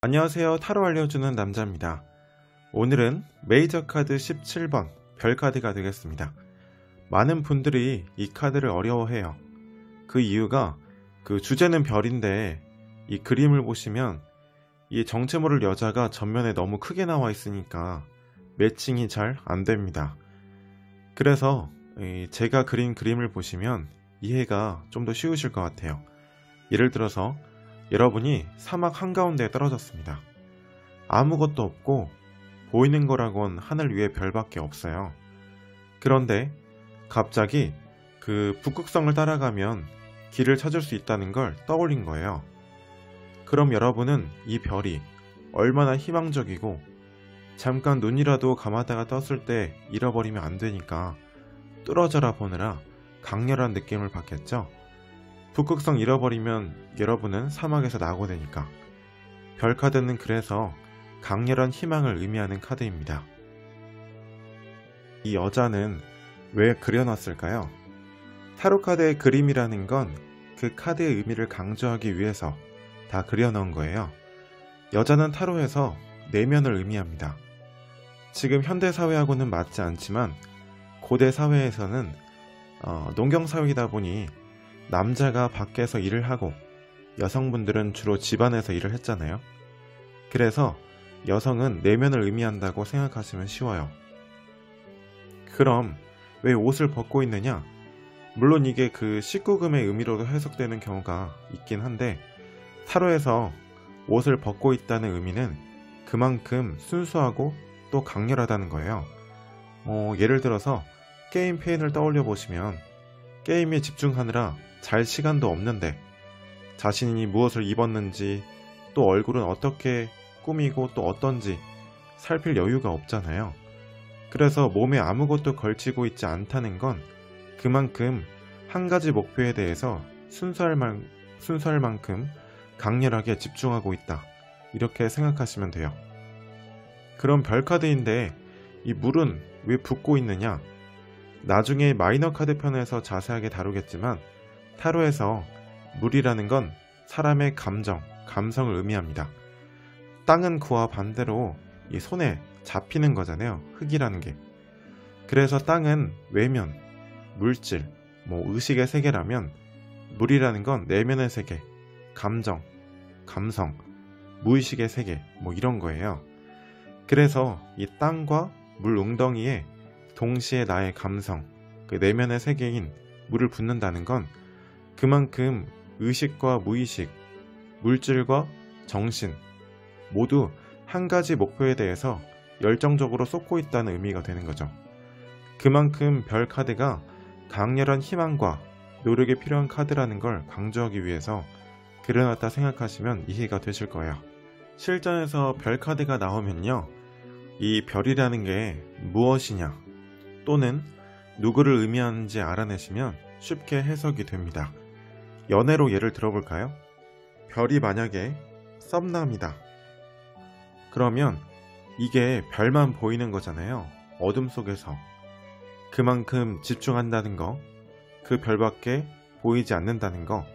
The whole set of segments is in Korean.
안녕하세요. 타로 알려주는 남자입니다. 오늘은 메이저 카드 17번 별 카드가 되겠습니다. 많은 분들이 이 카드를 어려워해요. 그 이유가 주제는 별인데 이 그림을 보시면 이 정체 모를 여자가 전면에 너무 크게 나와 있으니까 매칭이 잘 안됩니다. 그래서 제가 그린 그림을 보시면 이해가 좀 더 쉬우실 것 같아요. 예를 들어서 여러분이 사막 한가운데에 떨어졌습니다. 아무것도 없고 보이는 거라곤 하늘 위에 별밖에 없어요. 그런데 갑자기 그 북극성을 따라가면 길을 찾을 수 있다는 걸 떠올린 거예요. 그럼 여러분은 이 별이 얼마나 희망적이고 잠깐 눈이라도 감았다가 떴을 때 잃어버리면 안 되니까 뚫어져라 보느라 강렬한 느낌을 받겠죠? 북극성 잃어버리면 여러분은 사막에서 낙오되니까. 별카드는 그래서 강렬한 희망을 의미하는 카드입니다. 이 여자는 왜 그려놨을까요? 타로카드의 그림이라는 건 그 카드의 의미를 강조하기 위해서 다 그려놓은 거예요. 여자는 타로에서 내면을 의미합니다. 지금 현대사회하고는 맞지 않지만 고대 사회에서는 농경사회이다 보니 남자가 밖에서 일을 하고 여성분들은 주로 집안에서 일을 했잖아요. 그래서 여성은 내면을 의미한다고 생각하시면 쉬워요. 그럼 왜 옷을 벗고 있느냐? 물론 이게 그 19금의 의미로도 해석되는 경우가 있긴 한데 타로에서 옷을 벗고 있다는 의미는 그만큼 순수하고 또 강렬하다는 거예요. 예를 들어서 게임 페인을 떠올려 보시면 게임에 집중하느라 잘 시간도 없는데 자신이 무엇을 입었는지 또 얼굴은 어떻게 꾸미고 또 어떤지 살필 여유가 없잖아요. 그래서 몸에 아무것도 걸치고 있지 않다는 건 그만큼 한 가지 목표에 대해서 순수할 만큼 강렬하게 집중하고 있다. 이렇게 생각하시면 돼요. 그럼 별카드인데 이 물은 왜 붓고 있느냐? 나중에 마이너 카드 편에서 자세하게 다루겠지만 타로에서 물이라는 건 사람의 감성을 의미합니다. 땅은 그와 반대로 이 손에 잡히는 거잖아요. 흙이라는 게. 그래서 땅은 외면, 물질, 의식의 세계라면 물이라는 건 내면의 세계, 감성, 무의식의 세계 이런 거예요. 그래서 이 땅과 물 웅덩이에 동시에 나의 감성, 그 내면의 세계인 물을 붓는다는 건 그만큼 의식과 무의식, 물질과 정신 모두 한 가지 목표에 대해서 열정적으로 쏟고 있다는 의미가 되는 거죠. 그만큼 별 카드가 강렬한 희망과 노력이 필요한 카드라는 걸 강조하기 위해서 그려놨다 생각하시면 이해가 되실 거예요. 실전에서 별 카드가 나오면요, 이 별이라는 게 무엇이냐 또는 누구를 의미하는지 알아내시면 쉽게 해석이 됩니다. 연애로 예를 들어볼까요? 별이 만약에 썸남이다. 그러면 이게 별만 보이는 거잖아요. 어둠 속에서. 그만큼 집중한다는 거, 그 별밖에 보이지 않는다는 거,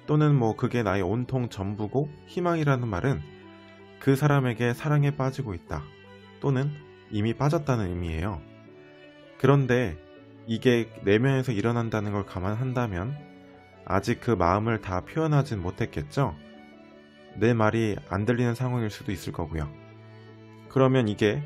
또는 그게 나의 온통 전부고 희망이라는 말은 그 사람에게 사랑에 빠지고 있다. 또는 이미 빠졌다는 의미예요. 그런데 이게 내면에서 일어난다는 걸 감안한다면 아직 그 마음을 다 표현하진 못했겠죠? 내 말이 안 들리는 상황일 수도 있을 거고요. 그러면 이게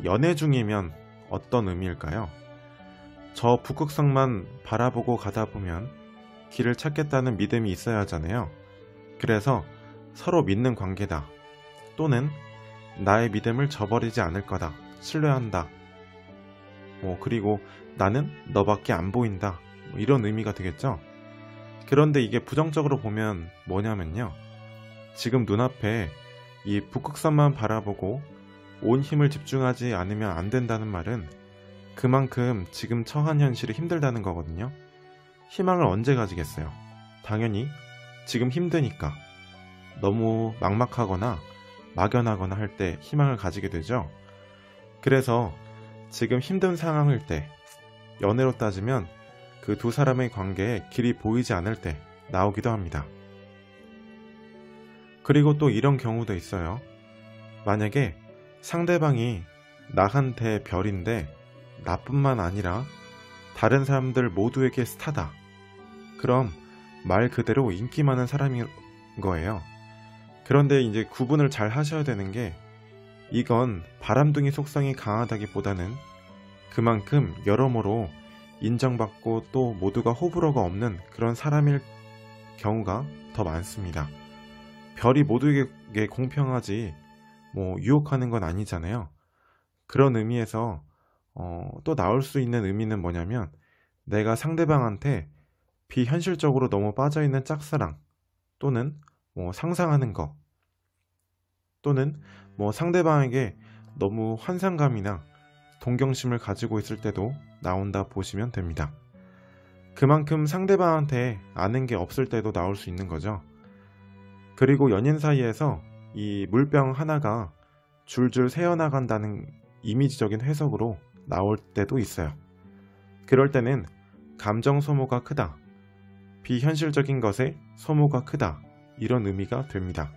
연애 중이면 어떤 의미일까요? 저 북극성만 바라보고 가다 보면 길을 찾겠다는 믿음이 있어야 하잖아요. 그래서 서로 믿는 관계다. 또는 나의 믿음을 저버리지 않을 거다. 신뢰한다. 그리고 나는 너밖에 안 보인다. 이런 의미가 되겠죠? 그런데 이게 부정적으로 보면 뭐냐면요, 지금 눈앞에 이 북극성만 바라보고 온 힘을 집중하지 않으면 안 된다는 말은 그만큼 지금 처한 현실이 힘들다는 거거든요. 희망을 언제 가지겠어요? 당연히 지금 힘드니까. 너무 막막하거나 막연하거나 할 때 희망을 가지게 되죠. 그래서 지금 힘든 상황일 때, 연애로 따지면 그 두 사람의 관계에 길이 보이지 않을 때 나오기도 합니다. 그리고 또 이런 경우도 있어요. 만약에 상대방이 나한테 별인데 나뿐만 아니라 다른 사람들 모두에게 스타다. 그럼 말 그대로 인기 많은 사람인 거예요. 그런데 이제 구분을 잘 하셔야 되는 게, 이건 바람둥이 속성이 강하다기보다는 그만큼 여러모로 인정받고 또 모두가 호불호가 없는 그런 사람일 경우가 더 많습니다. 별이 모두에게 공평하지 유혹하는 건 아니잖아요. 그런 의미에서 또 나올 수 있는 의미는 뭐냐면, 내가 상대방한테 비현실적으로 너무 빠져있는 짝사랑, 또는 상상하는 거, 또는 상대방에게 너무 환상감이나 동경심을 가지고 있을 때도 나온다 보시면 됩니다. 그만큼 상대방한테 아는 게 없을 때도 나올 수 있는 거죠. 그리고 연인 사이에서 이 물병 하나가 줄줄 새어나간다는 이미지적인 해석으로 나올 때도 있어요. 그럴 때는 감정 소모가 크다, 비현실적인 것에 소모가 크다, 이런 의미가 됩니다.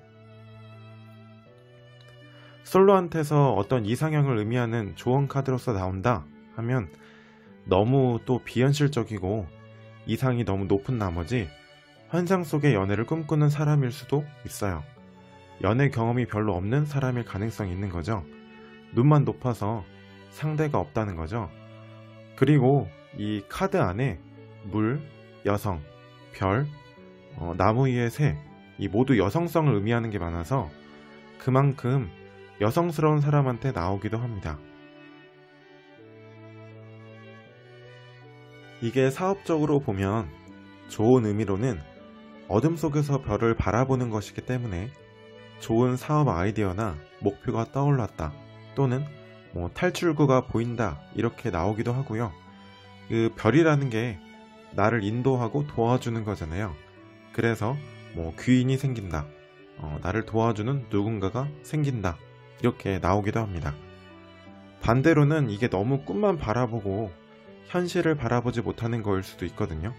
솔로한테서 어떤 이상형을 의미하는 조언 카드로서 나온다 하면 너무 또 비현실적이고 이상이 너무 높은 나머지 환상 속의 연애를 꿈꾸는 사람일 수도 있어요. 연애 경험이 별로 없는 사람일 가능성이 있는 거죠. 눈만 높아서 상대가 없다는 거죠. 그리고 이 카드 안에 물, 여성, 별, 나무 위의 새, 이 모두 여성성을 의미하는 게 많아서 그만큼 여성스러운 사람한테 나오기도 합니다. 이게 사업적으로 보면 좋은 의미로는 어둠 속에서 별을 바라보는 것이기 때문에 좋은 사업 아이디어나 목표가 떠올랐다, 또는 탈출구가 보인다, 이렇게 나오기도 하고요. 그 별이라는 게 나를 인도하고 도와주는 거잖아요. 그래서 귀인이 생긴다, 나를 도와주는 누군가가 생긴다, 이렇게 나오기도 합니다. 반대로는 이게 너무 꿈만 바라보고 현실을 바라보지 못하는 거일 수도 있거든요.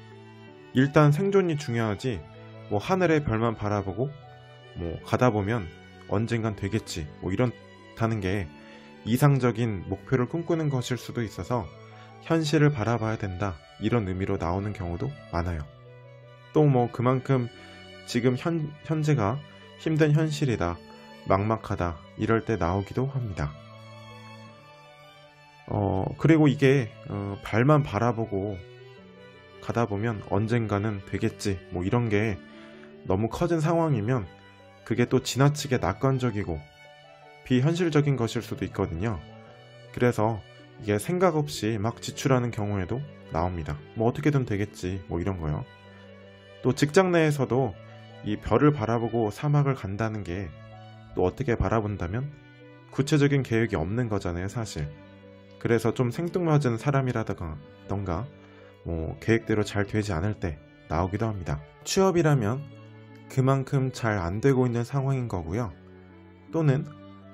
일단 생존이 중요하지 하늘의 별만 바라보고 가다 보면 언젠간 되겠지 이렇다는 게 이상적인 목표를 꿈꾸는 것일 수도 있어서 현실을 바라봐야 된다, 이런 의미로 나오는 경우도 많아요. 또 그만큼 지금 현재가 힘든 현실이다, 막막하다, 이럴 때 나오기도 합니다. 그리고 이게 발만 바라보고 가다 보면 언젠가는 되겠지 이런 게 너무 커진 상황이면 그게 또 지나치게 낙관적이고 비현실적인 것일 수도 있거든요. 그래서 이게 생각 없이 막 지출하는 경우에도 나옵니다. 어떻게든 되겠지 이런 거요. 또 직장 내에서도 이 별을 바라보고 사막을 간다는 게 또 어떻게 바라본다면 구체적인 계획이 없는 거잖아요, 사실. 그래서 좀 생뚱맞은 사람이라던가 계획대로 잘 되지 않을 때 나오기도 합니다. 취업이라면 그만큼 잘 안 되고 있는 상황인 거고요. 또는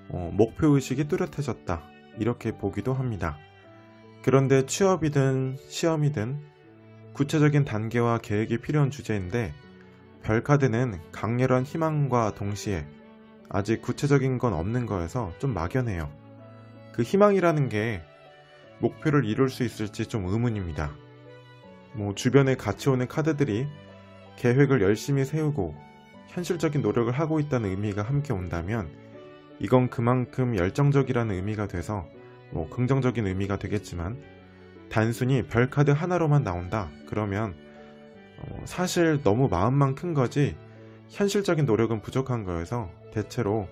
목표의식이 뚜렷해졌다, 이렇게 보기도 합니다. 그런데 취업이든 시험이든 구체적인 단계와 계획이 필요한 주제인데, 별카드는 강렬한 희망과 동시에 아직 구체적인 건 없는 거여서 좀 막연해요. 그 희망이라는 게 목표를 이룰 수 있을지 좀 의문입니다. 주변에 같이 오는 카드들이 계획을 열심히 세우고 현실적인 노력을 하고 있다는 의미가 함께 온다면 이건 그만큼 열정적이라는 의미가 돼서 긍정적인 의미가 되겠지만, 단순히 별카드 하나로만 나온다 그러면 사실 너무 마음만 큰 거지 현실적인 노력은 부족한 거여서 대체로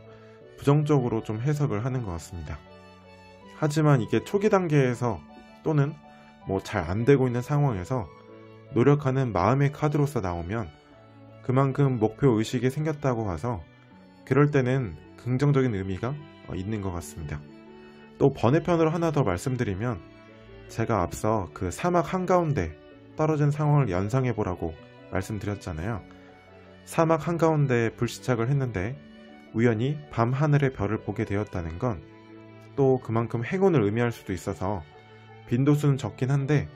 부정적으로 좀 해석을 하는 것 같습니다. 하지만 이게 초기 단계에서 또는 잘 안되고 있는 상황에서 노력하는 마음의 카드로서 나오면 그만큼 목표의식이 생겼다고 봐서 그럴 때는 긍정적인 의미가 있는 것 같습니다. 또 번외편으로 하나 더 말씀드리면, 제가 앞서 그 사막 한가운데 떨어진 상황을 연상해보라고 말씀드렸잖아요. 사막 한가운데 불시착을 했는데 우연히 밤하늘의 별을 보게 되었다는 건 또 그만큼 행운을 의미할 수도 있어서 빈도수는 적긴 한데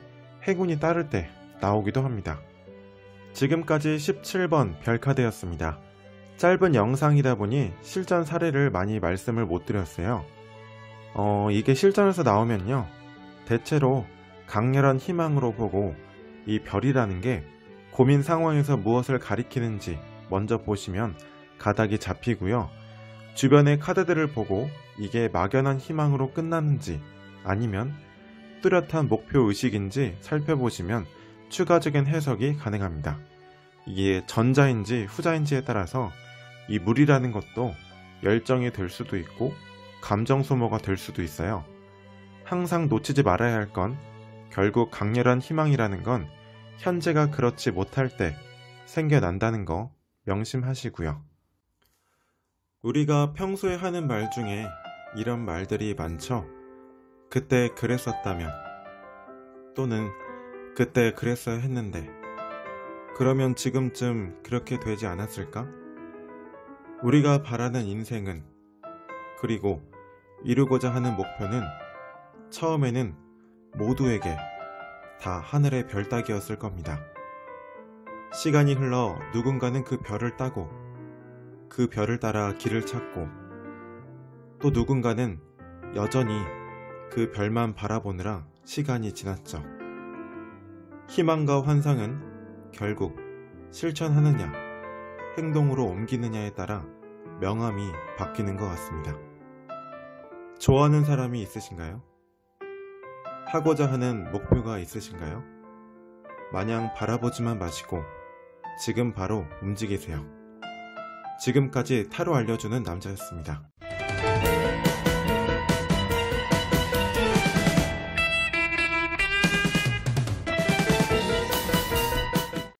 행운이 따를 때 나오기도 합니다. 지금까지 17번 별카드였습니다. 짧은 영상이다 보니 실전 사례를 많이 말씀을 못 드렸어요. 이게 실전에서 나오면요, 대체로 강렬한 희망으로 보고 이 별이라는 게 고민 상황에서 무엇을 가리키는지 먼저 보시면 가닥이 잡히고요. 주변의 카드들을 보고 이게 막연한 희망으로 끝나는지 아니면 뚜렷한 목표 의식인지 살펴보시면 추가적인 해석이 가능합니다. 이게 전자인지 후자인지에 따라서 이 물이라는 것도 열정이 될 수도 있고 감정 소모가 될 수도 있어요. 항상 놓치지 말아야 할 건 결국 강렬한 희망이라는 건 현재가 그렇지 못할 때 생겨난다는 거 명심하시고요. 우리가 평소에 하는 말 중에 이런 말들이 많죠. 그때 그랬었다면, 또는 그때 그랬어야 했는데, 그러면 지금쯤 그렇게 되지 않았을까? 우리가 바라는 인생은, 그리고 이루고자 하는 목표는 처음에는 모두에게 다 하늘의 별 따기였을 겁니다. 시간이 흘러 누군가는 그 별을 따고 그 별을 따라 길을 찾고, 또 누군가는 여전히 그 별만 바라보느라 시간이 지났죠. 희망과 환상은 결국 실천하느냐, 행동으로 옮기느냐에 따라 명암이 바뀌는 것 같습니다. 좋아하는 사람이 있으신가요? 하고자 하는 목표가 있으신가요? 마냥 바라보지만 마시고 지금 바로 움직이세요. 지금까지 타로 알려주는 남자였습니다.